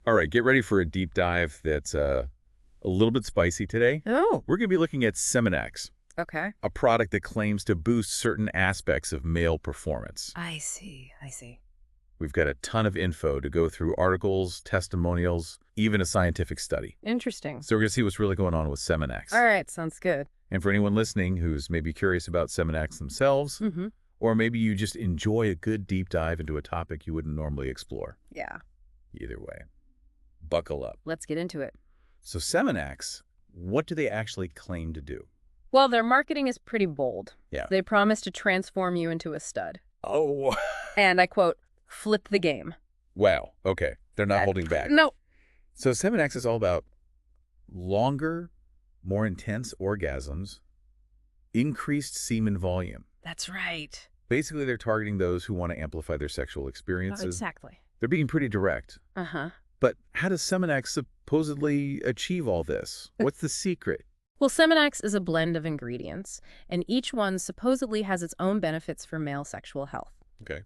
All right, get ready for a deep dive that's a little bit spicy today. Oh, We're going to be looking at Seminex, okay. a product that claims to boost certain aspects of male performance. I see. We've got a ton of info to go through: articles, testimonials, even a scientific study. Interesting. So we're going to see what's really going on with Semenax. All right, sounds good. And for anyone listening who's maybe curious about Semenax themselves, Mm-hmm. or maybe you just enjoy a good deep dive into a topic you wouldn't normally explore. Yeah, Either way, buckle up. let's get into it. So Semenax, what do they actually claim to do? Well, their marketing is pretty bold. Yeah. They promise to transform you into a stud. Oh, And I quote, flip the game. wow. Okay. They're not holding back. No. So Seminex is all about longer, more intense orgasms, increased semen volume. That's right. Basically, they're targeting those who want to amplify their sexual Oh, experiences. exactly. They're being pretty direct. Uh-huh. But how does Seminex supposedly achieve all this? What's the secret? Well, Semenax is a blend of ingredients, and each one supposedly has its own benefits for male sexual health. Okay.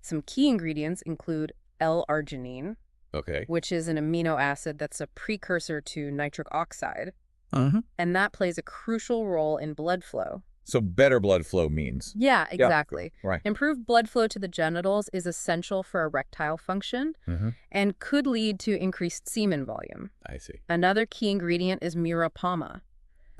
Some key ingredients include L-Arginine, Okay. which is an amino acid that's a precursor to nitric oxide, Uh-huh. and that plays a crucial role in blood flow. So better blood flow means. Yeah, exactly. Right. Improved blood flow to the genitals is essential for erectile function Mm-hmm. and could lead to increased semen volume. I see. Another key ingredient is Murapama.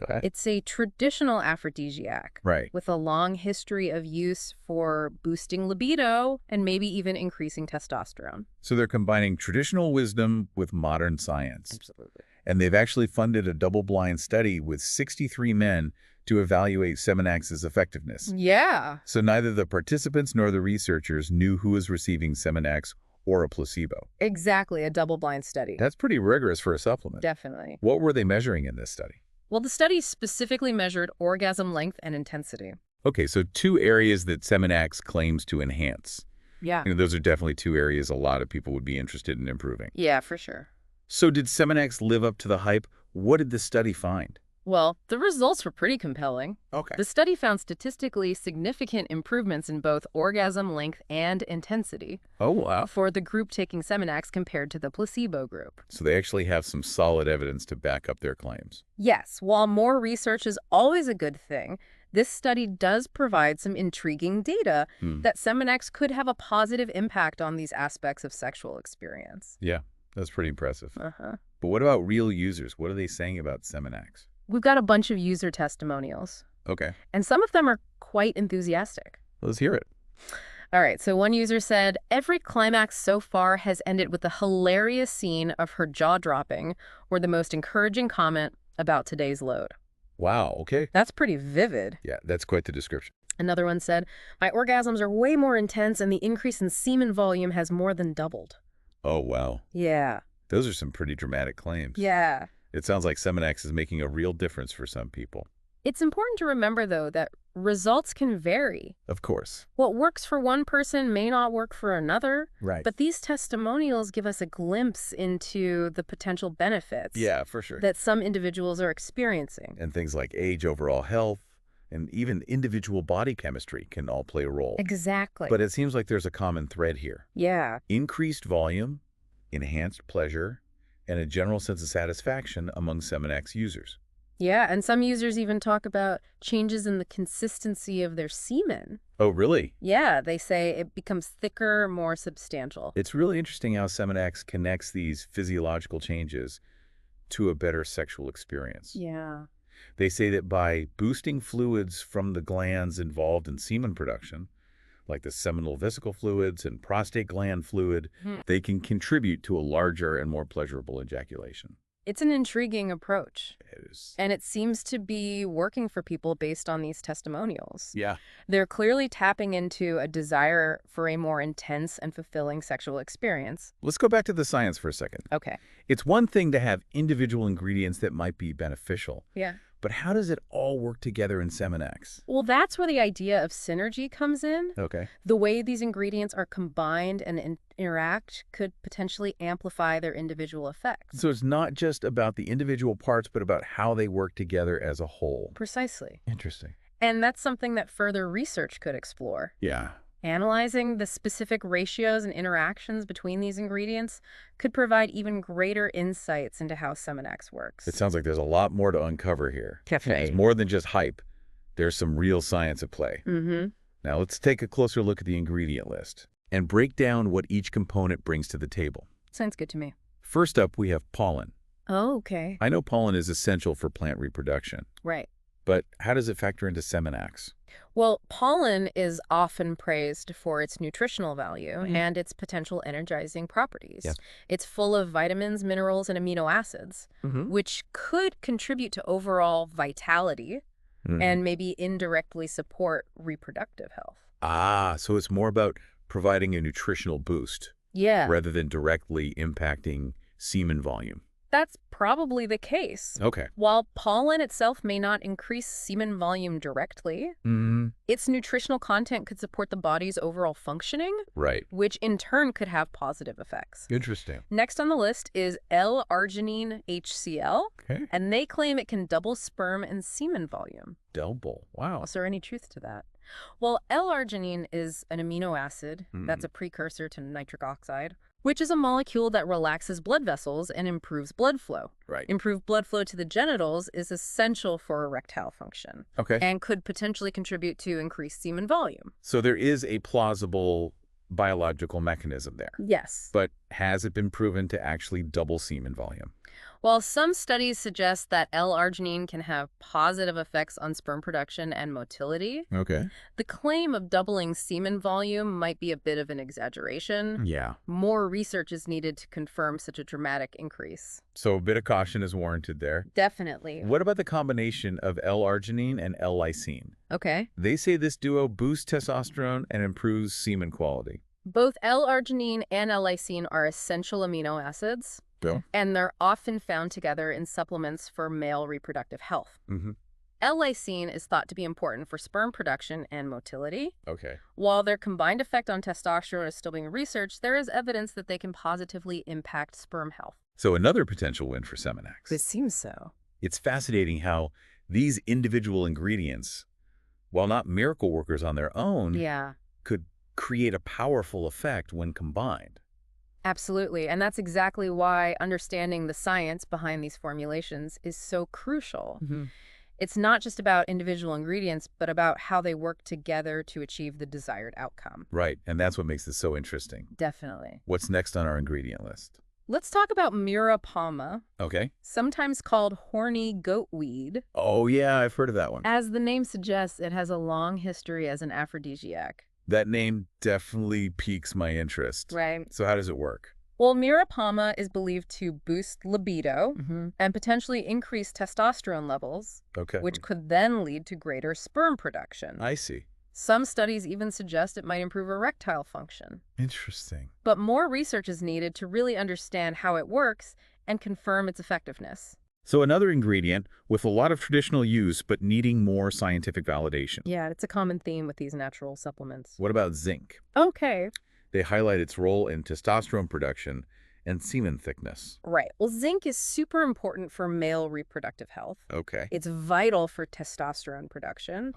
Okay. It's a traditional aphrodisiac Right. with a long history of use for boosting libido and maybe even increasing testosterone. So they're combining traditional wisdom with modern science. Absolutely. And they've actually funded a double-blind study with 63 men to evaluate Semenax's effectiveness. Yeah. So neither the participants nor the researchers knew who was receiving Semenax or a placebo. Exactly, a double-blind study. That's pretty rigorous for a supplement. Definitely. What were they measuring in this study? Well, the study specifically measured orgasm length and intensity. Okay, so two areas that Semenax claims to enhance. Yeah. Those are definitely two areas a lot of people would be interested in improving. Yeah, for sure. So did Semenax live up to the hype? What did the study find? Well, the results were pretty compelling. Okay. The study found statistically significant improvements in both orgasm length and intensity Oh, wow. for the group taking Semenax compared to the placebo group. So they actually have some solid evidence to back up their claims. Yes, while more research is always a good thing, this study does provide some intriguing data that Semenax could have a positive impact on these aspects of sexual experience. Yeah, that's pretty impressive. Uh-huh. But what about real users? What are they saying about Semenax? We've got a bunch of user testimonials, Okay, and some of them are quite enthusiastic. let's hear it. All right, so one user said, every climax so far has ended with a hilarious scene of her jaw dropping or the most encouraging comment about today's load. Wow, okay. That's pretty vivid. Yeah, that's quite the description. Another one said, my orgasms are way more intense and the increase in semen volume has more than doubled. Oh, wow. Yeah. Those are some pretty dramatic claims. Yeah. It sounds like Semenax is making a real difference for some people. It's important to remember, though, that results can vary. Of course. What works for one person may not work for another. Right. But these testimonials give us a glimpse into the potential benefits Yeah, for sure. that some individuals are experiencing. And things like age, overall health, and even individual body chemistry can all play a role. Exactly. But it seems like there's a common thread here. Yeah. Increased volume, enhanced pleasure, and a general sense of satisfaction among Semenax users. Yeah, and some users even talk about changes in the consistency of their semen. Oh, really? Yeah, they say it becomes thicker, more substantial. It's really interesting how Semenax connects these physiological changes to a better sexual experience. Yeah. They say that by boosting fluids from the glands involved in semen production, like the seminal vesicle fluids and prostate gland fluid, they can contribute to a larger and more pleasurable ejaculation. It's an intriguing approach. It is. And it seems to be working for people based on these testimonials. Yeah. They're clearly tapping into a desire for a more intense and fulfilling sexual experience. Let's go back to the science for a second. Okay. It's one thing to have individual ingredients that might be beneficial, Yeah. but how does it all work together in Semenax? Well, that's where the idea of synergy comes in. Okay. The way these ingredients are combined and interact could potentially amplify their individual effects. So it's not just about the individual parts, but about how they work together as a whole. Precisely. Interesting. And that's something that further research could explore. Yeah. Analyzing the specific ratios and interactions between these ingredients could provide even greater insights into how Semenax works. It sounds like there's a lot more to uncover here. Definitely. It's more than just hype. There's some real science at play. Now let's take a closer look at the ingredient list and break down what each component brings to the table. Sounds good to me. First up, we have pollen. Oh, okay. I know pollen is essential for plant reproduction, Right. but how does it factor into Semenax? Well, pollen is often praised for its nutritional value and its potential energizing properties. Yes. It's full of vitamins, minerals, and amino acids, which could contribute to overall vitality and maybe indirectly support reproductive health. Ah, so it's more about providing a nutritional boost Yeah, rather than directly impacting semen volume. that's probably the case. Okay. While pollen itself may not increase semen volume directly, its nutritional content could support the body's overall functioning, Right. which in turn could have positive effects. Interesting. Next on the list is L-Arginine HCl, Okay. and they claim it can double sperm and semen volume. Double. Wow. Is there any truth to that? Well, L-Arginine is an amino acid that's a precursor to nitric oxide, which is a molecule that relaxes blood vessels and improves blood flow. Right. Improved blood flow to the genitals is essential for erectile function Okay. and could potentially contribute to increased semen volume. So there is a plausible biological mechanism there. Yes. But has it been proven to actually double semen volume? While some studies suggest that L-arginine can have positive effects on sperm production and motility, Okay. the claim of doubling semen volume might be a bit of an exaggeration. Yeah. More research is needed to confirm such a dramatic increase. So a bit of caution is warranted there. Definitely. What about the combination of L-arginine and L-lysine? Okay. They say this duo boosts testosterone and improves semen quality. Both L-arginine and L-lysine are essential amino acids, Yeah. and they're often found together in supplements for male reproductive health. L-lysine is thought to be important for sperm production and motility. Okay. While their combined effect on testosterone is still being researched, there is evidence that they can positively impact sperm health. So another potential win for Semenax. It seems so. It's fascinating how these individual ingredients, while not miracle workers on their own, Yeah, could create a powerful effect when combined. absolutely. And that's exactly why understanding the science behind these formulations is so crucial. It's not just about individual ingredients, but about how they work together to achieve the desired outcome. Right, and that's what makes this so interesting. Definitely. What's next on our ingredient list? Let's talk about Mira palma, Okay. sometimes called horny goatweed. Oh, yeah, I've heard of that one. As the name suggests, it has a long history as an aphrodisiac. That name definitely piques my interest. Right. So how does it work? Well, Mira palma is believed to boost libido and potentially increase testosterone levels, Okay. which could then lead to greater sperm production. I see. Some studies even suggest it might improve erectile function. Interesting. But more research is needed to really understand how it works and confirm its effectiveness. So another ingredient with a lot of traditional use but needing more scientific validation. Yeah, it's a common theme with these natural supplements. What about zinc? Okay. They highlight its role in testosterone production and semen thickness. Right. Well, zinc is super important for male reproductive health. Okay. It's vital for testosterone production.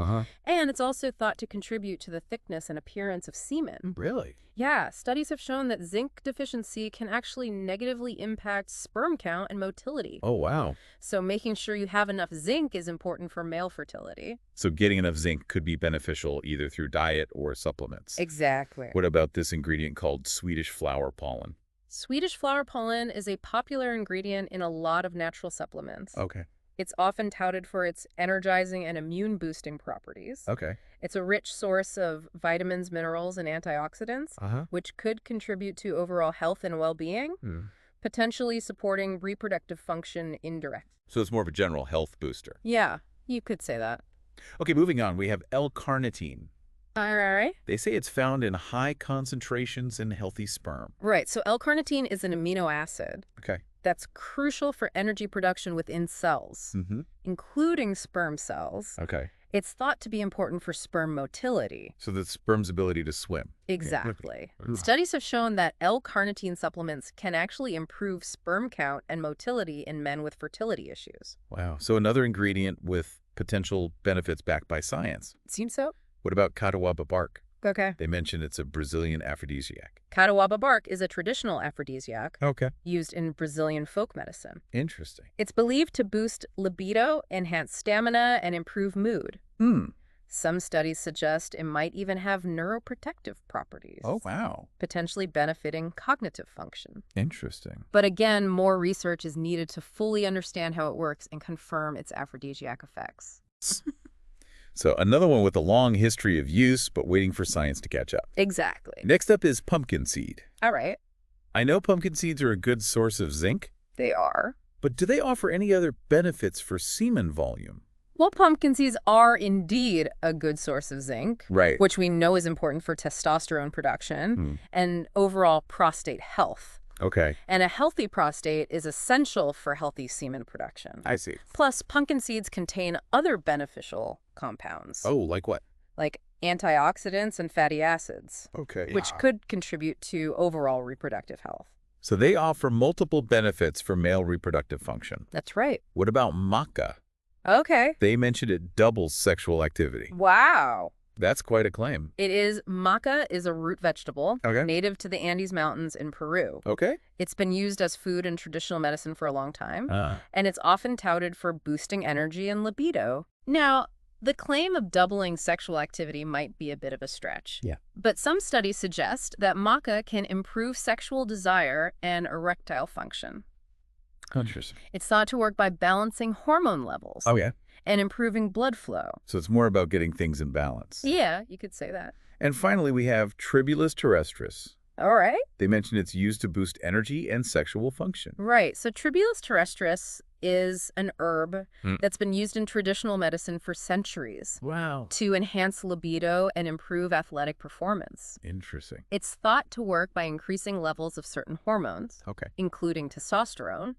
And it's also thought to contribute to the thickness and appearance of semen. Really? Yeah, studies have shown that zinc deficiency can actually negatively impact sperm count and motility. Oh, wow. So making sure you have enough zinc is important for male fertility. So getting enough zinc could be beneficial either through diet or supplements. Exactly. What about this ingredient called Swedish flower pollen? Swedish flower pollen is a popular ingredient in a lot of natural supplements. Okay. It's often touted for its energizing and immune-boosting properties. Okay. It's a rich source of vitamins, minerals, and antioxidants, which could contribute to overall health and well-being, potentially supporting reproductive function indirectly. So it's more of a general health booster. Yeah, you could say that. Okay, moving on, we have L-carnitine. All right. They say it's found in high concentrations in healthy sperm. Right, so L-carnitine is an amino acid Okay. that's crucial for energy production within cells, including sperm cells. Okay. It's thought to be important for sperm motility. So the sperm's ability to swim. Exactly. Studies have shown that L-carnitine supplements can actually improve sperm count and motility in men with fertility issues. Wow. So another ingredient with potential benefits backed by science. Seems so? What about catawba bark? Okay. They mention it's a Brazilian aphrodisiac. Catuaba bark is a traditional aphrodisiac Okay. used in Brazilian folk medicine. Interesting. It's believed to boost libido, enhance stamina, and improve mood. Some studies suggest it might even have neuroprotective properties. Oh, wow. Potentially benefiting cognitive function. Interesting. But again, more research is needed to fully understand how it works and confirm its aphrodisiac effects. So another one with a long history of use, but waiting for science to catch up. Exactly. Next up is pumpkin seed. All right. I know pumpkin seeds are a good source of zinc, They are. but do they offer any other benefits for semen volume? Well, pumpkin seeds are indeed a good source of zinc, Right. which we know is important for testosterone production and overall prostate health. Okay. And a healthy prostate is essential for healthy semen production. I see. Plus, pumpkin seeds contain other beneficial compounds, Oh, like what? like antioxidants and fatty acids, Okay. which could contribute to overall reproductive health. So they offer multiple benefits for male reproductive function. That's right. What about maca? Okay. They mentioned it doubles sexual activity. Wow. That's quite a claim. It is. Maca is a root vegetable Okay. native to the Andes Mountains in Peru. Okay. It's been used as food in traditional medicine for a long time, Ah. and it's often touted for boosting energy and libido. Now, the claim of doubling sexual activity might be a bit of a stretch. Yeah. But some studies suggest that maca can improve sexual desire and erectile function. Interesting. It's thought to work by balancing hormone levels Oh, yeah. and improving blood flow. So it's more about getting things in balance. Yeah, you could say that. And finally, we have Tribulus terrestris. All right. They mentioned it's used to boost energy and sexual function. Right. So Tribulus terrestris is an herb Mm. that's been used in traditional medicine for centuries Wow. to enhance libido and improve athletic performance. Interesting. It's thought to work by increasing levels of certain hormones, Okay. including testosterone,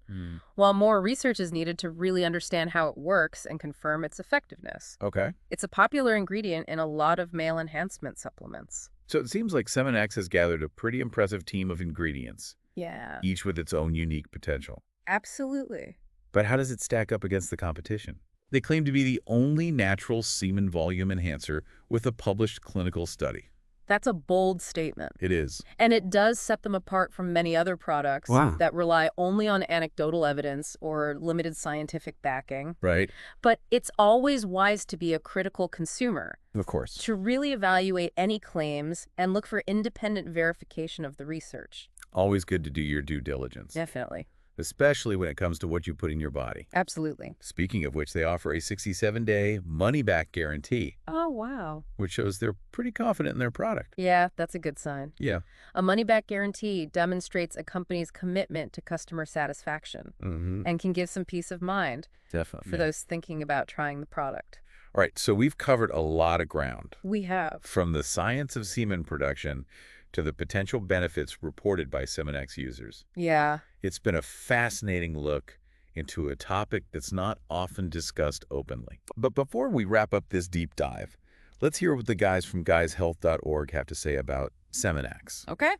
while more research is needed to really understand how it works and confirm its effectiveness. Okay. It's a popular ingredient in a lot of male enhancement supplements. So it seems like Semenax has gathered a pretty impressive team of ingredients, Yeah, each with its own unique potential. absolutely. But how does it stack up against the competition? They claim to be the only natural semen volume enhancer with a published clinical study. That's a bold statement. It is. And it does set them apart from many other products that rely only on anecdotal evidence or limited scientific backing. Right? But it's always wise to be a critical consumer, Of course. to really evaluate any claims and look for independent verification of the research. Always good to do your due diligence, Definitely. especially when it comes to what you put in your body. Absolutely. Speaking of which, they offer a 67-day money-back guarantee, Oh, wow. which shows they're pretty confident in their product. Yeah, that's a good sign. Yeah. A money-back guarantee demonstrates a company's commitment to customer satisfaction and can give some peace of mind Definitely. for those thinking about trying the product. All right, so we've covered a lot of ground, We have. from the science of semen production to the potential benefits reported by Seminex users. Yeah. It's been a fascinating look into a topic that's not often discussed openly. But before we wrap up this deep dive, let's hear what the guys from guyshealth.org have to say about Semenax. Okay.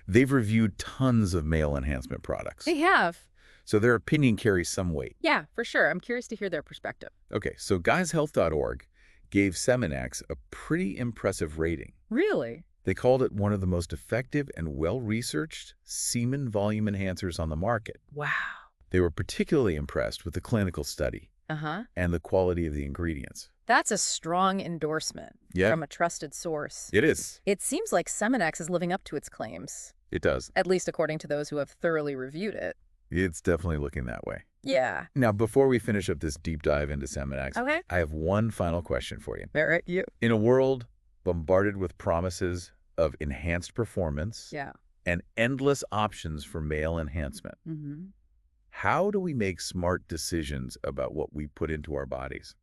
They've reviewed tons of male enhancement products, They have. so their opinion carries some weight. Yeah, for sure. I'm curious to hear their perspective. Okay, so guyshealth.org gave Semenax a pretty impressive rating. Really? They called it one of the most effective and well-researched semen volume enhancers on the market. Wow. They were particularly impressed with the clinical study Uh-huh. and the quality of the ingredients. That's a strong endorsement from a trusted source. It is. It seems like Seminex is living up to its claims, It does. at least according to those who have thoroughly reviewed it. It's definitely looking that way. Yeah. Now, before we finish up this deep dive into Semenax, Okay. I have one final question for you. All right, you. In a world bombarded with promises of enhanced performance Yeah. and endless options for male enhancement, Mm-hmm. how do we make smart decisions about what we put into our bodies?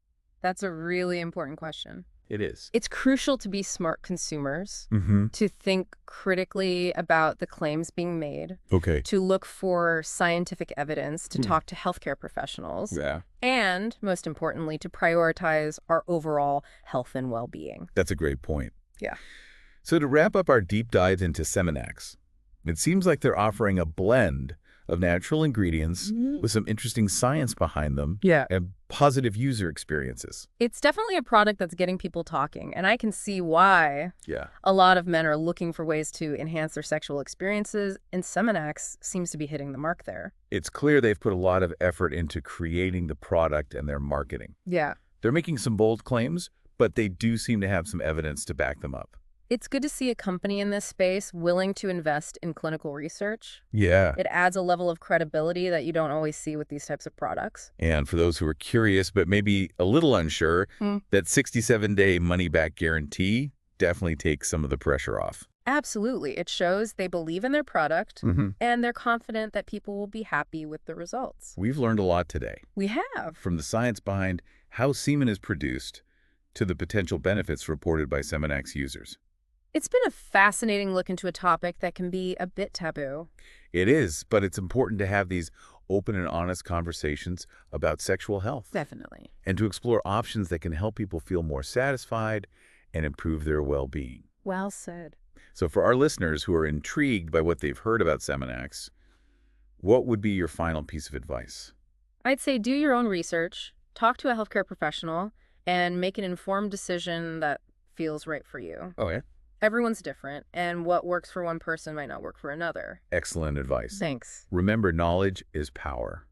That's a really important question. It is. It's crucial to be smart consumers, Mm-hmm. to think critically about the claims being made, Okay. to look for scientific evidence, to talk to healthcare professionals, Yeah. and, most importantly, to prioritize our overall health and well-being. That's a great point. Yeah. So to wrap up our deep dive into Semenax, it seems like they're offering a blend of natural ingredients with some interesting science behind them Yeah. and positive user experiences. It's definitely a product that's getting people talking, and I can see why Yeah. a lot of men are looking for ways to enhance their sexual experiences, and Semenax seems to be hitting the mark there. It's clear they've put a lot of effort into creating the product and their marketing. Yeah. They're making some bold claims, but they do seem to have some evidence to back them up. It's good to see a company in this space willing to invest in clinical research. Yeah. It adds a level of credibility that you don't always see with these types of products. And for those who are curious but maybe a little unsure, that 67-day money-back guarantee definitely takes some of the pressure off. Absolutely. It shows they believe in their product, and they're confident that people will be happy with the results. We've learned a lot today. We have. From the science behind how semen is produced to the potential benefits reported by Semenax users. It's been a fascinating look into a topic that can be a bit taboo. It is, but it's important to have these open and honest conversations about sexual health. Definitely. And to explore options that can help people feel more satisfied and improve their well-being. Well said. So for our listeners who are intrigued by what they've heard about Semenax, what would be your final piece of advice? I'd say do your own research, talk to a healthcare professional, and make an informed decision that feels right for you. Oh, yeah? Everyone's different, and what works for one person might not work for another. Excellent advice. Thanks. Remember, knowledge is power.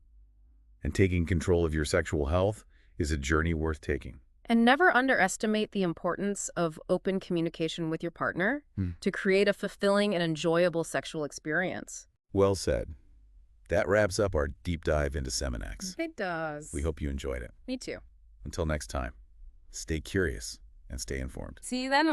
And taking control of your sexual health is a journey worth taking. And never underestimate the importance of open communication with your partner to create a fulfilling and enjoyable sexual experience. Well said. That wraps up our deep dive into Semenax. It does. We hope you enjoyed it. Me too. Until next time, stay curious and stay informed. See you then.